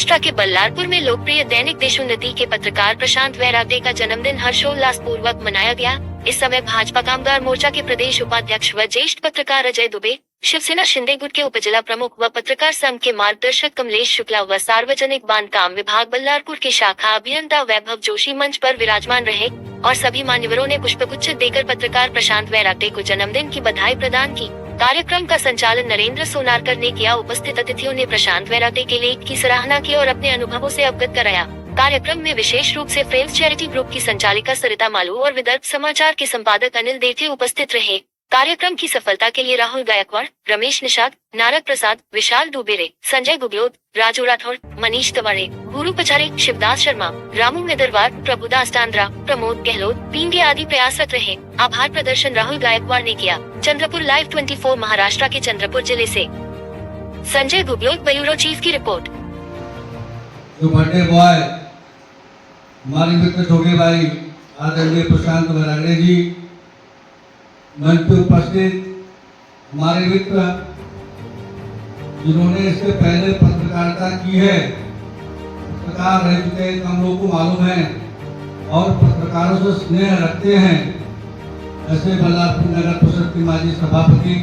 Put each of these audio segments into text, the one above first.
महाराष्ट्र के बल्लारपुर में लोकप्रिय दैनिक देशोन्नति के पत्रकार प्रशांत वैराग्डे का जन्मदिन हर्षोल्लास पूर्वक मनाया गया। इस समय भाजपा कामगार मोर्चा के प्रदेश उपाध्यक्ष व ज्येष्ठ पत्रकार अजय दुबे, शिवसेना शिंदे गुट के उपजिला प्रमुख व पत्रकार संघ के मार्गदर्शक कमलेश शुक्ला व सार्वजनिक बांधकाम विभाग बल्लारपुर के शाखा अभियंता वैभव जोशी मंच पर विराजमान रहे और सभी मान्यवरों ने पुष्पगुच्छ देकर पत्रकार प्रशांत वैराग्डे को जन्मदिन की बधाई प्रदान की। कार्यक्रम का संचालन नरेंद्र सोनारकर ने किया। उपस्थित अतिथियों ने प्रशांत वैराग्डे के लेख की सराहना की और अपने अनुभवों से अवगत कराया। कार्यक्रम में विशेष रूप से फ्रेम्स चैरिटी ग्रुप की संचालिका सरिता मालू और विदर्भ समाचार के संपादक अनिल देठे उपस्थित रहे। कार्यक्रम की सफलता के लिए राहुल गायकवाड़, रमेश निषाद, नारद प्रसाद, विशाल दुबेरे, संजय गुगलोत, राजू राठौड़, मनीष तिवारी, गुरु पचारे, शिवदास शर्मा, रामू नेदरवार, प्रभुदास टांद्रा, प्रमोद गहलोत, पींगे आदि प्रयासरत रहे। आभार प्रदर्शन राहुल गायकवाड़ ने किया। चंद्रपुर लाइव 24 महाराष्ट्र के चंद्रपुर जिले से संजय गुगलोत, ब्यूरो चीफ की रिपोर्ट। जो बर्थडे बॉय हमारे मित्र छोटे भाई आदरणीय प्रशांत वैराग्डे जी, मंच पे उपस्थित हमारे मित्र जिन्होंने इससे पहले पत्रकारिता की है, पत्रकार रह चुके हम लोगों को मालूम है और पत्रकारों से स्नेह रखते हैं, ऐसे बल्लारपुर नगर परिषद के माजी सभापति,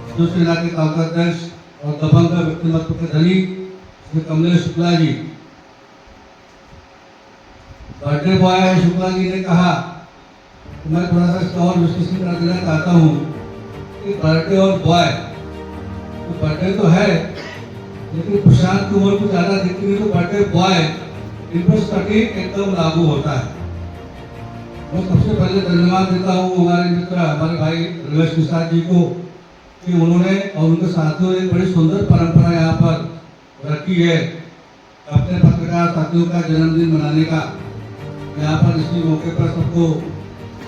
शिवसेना के तालुकाध्यक्ष और दबंग व्यक्तिमत्व के धनी श्री कमलेश शुक्ला जी। बर्थडे बॉय शुक्ला जी ने कहा, मैं थोड़ा सा इसका और विश्लेषण कर देना चाहता हूँ कि बर्थडे और बॉय, तो बर्थडे तो है लेकिन प्रशांत की उम्र कुछ ज्यादा दिखती नहीं, तो बर्थडे बॉय इन पर सटीक एकदम लागू होता है। मैं सबसे पहले धन्यवाद देता हूँ हमारे मित्र हमारे भाई रमेश निषाद जी को कि उन्होंने और उनके साथियों ने एक बड़ी सुंदर परंपरा यहाँ पर रखी है अपने पत्रकार साथियों का जन्मदिन मनाने का। यहाँ पर इसी मौके पर सबको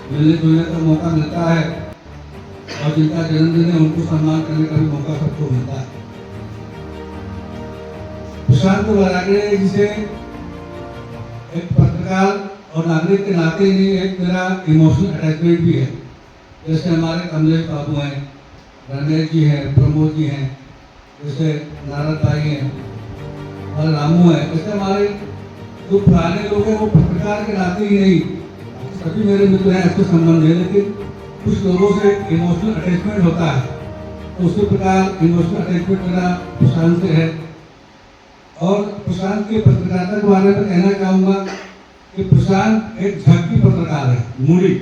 मिलने जुलने का मौका मिलता है और जिनका जन्मदिन है उनको सम्मान करने का भी मौका सबको मिलता है। प्रशांत वैराग्डे जी से एक पत्रकार और नागरिक के नाते ही एक मेरा इमोशनल अटैचमेंट भी है। जैसे हमारे कमलेश बाबू हैं, रमेश जी हैं, प्रमोद जी हैं, जैसे नारद भाई हैं और रामू है, जैसे हमारे जो पुराने लोग हैं वो पत्रकार के नाते ही नहीं, सभी मेरे मित्र हैं, अच्छे संबंध है, लेकिन कुछ लोगों से इमोशनल अटैचमेंट होता है। तो उसी प्रकार इमोशनल अटैचमेंट मेरा प्रशांत से है। और प्रशांत के पत्रकारिता के बारे में कहना चाहूँगा कि प्रशांत एक झक्की पत्रकार है, मूडी।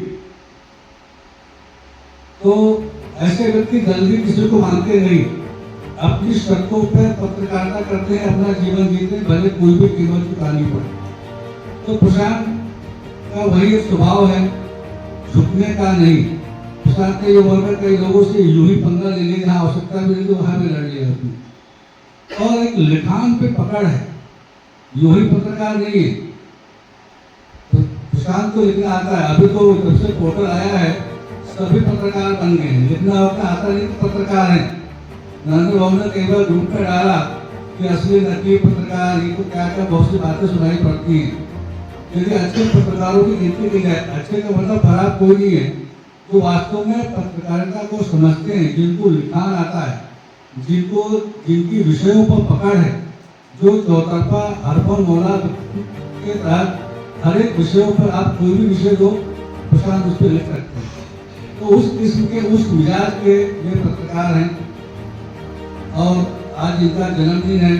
तो ऐसे व्यक्ति जल्दी किसी को मानते नहीं, अपनी शर्तों पर पत्रकारिता करते हैं, अपना जीवन जीते हैं, भले कोई भी कीमत चुकानी पड़े। तो प्रशांत का वही एक स्वभाव है, झुकने का नहीं। प्रशांत के उम्र में कई लोगों से यूं ही पंगा ले लिया, जहाँ आवश्यकता मिली तो वहां भी लड़ लिया अपनी। और एक लिखान पे पकड़ है, यूं ही पत्रकार नहीं है। तो प्रशांत को लिखना आता है। अभी तो जब से पोर्टल आया है सभी पत्रकार बन गए हैं, लिखना उतना आता नहीं तो पत्रकार है। नरेंद्र बाबू ने कई बार ग्रुप पे डाला कि असली नकली पत्रकार, ये तो क्या क्या बहुत सी बातें सुनाई पड़ती हैं। यदि अच्छे पत्रकारों की गिनती की जाए, अच्छे का मतलब खराब कोई नहीं है, जो वास्तव में पत्रकारिता को समझते हैं, जिनको लिखान आता है, जिनकी विषयों पर पकड़ है, जो चौतरफा हरफन मौला के तहत हर एक विषयों पर आप कोई भी विषय दो, प्रशांत उस पर लिख सकते हैं। तो उस किस्म के, उस मिजाज के ये पत्रकार हैं। और आज इनका जन्मदिन है,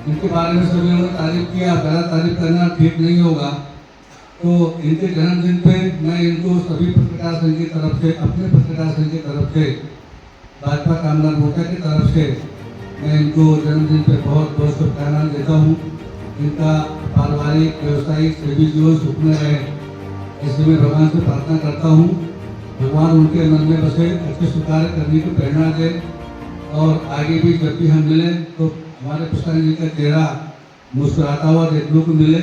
इनके बारे में सभी लोगों ने तारीफ किया, गलत तारीफ करना ठीक नहीं होगा। तो इनके जन्मदिन पे मैं इनको सभी पत्रकार संघ की तरफ से, अपने पत्रकार संघ की तरफ से, भाजपा कामगार मोर्चा की तरफ से मैं इनको जन्मदिन पे बहुत बहुत शुभकामनाएं देता हूँ। इनका पारिवारिक व्यवसायिक सभी जीवन सुखमय रहे, ऐसे में भगवान से प्रार्थना करता हूँ। भगवान उनके मन में बसे, अच्छे सुधार करने की प्रेरणा दे और आगे भी जब भी हम मिलें तो हमारे प्रशांत जी का चेहरा मुस्कुराता हुआ देखने को मिले।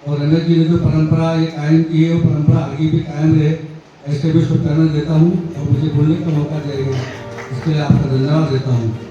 और रमेश जी ने जो परंपरा ये कायम की है, वो परंपरा आगे भी कायम रहे, ऐसे भी शुभकामनाएं देता हूँ। और मुझे बोलने का मौका दिया गया, इसके लिए आपका धन्यवाद देता हूँ।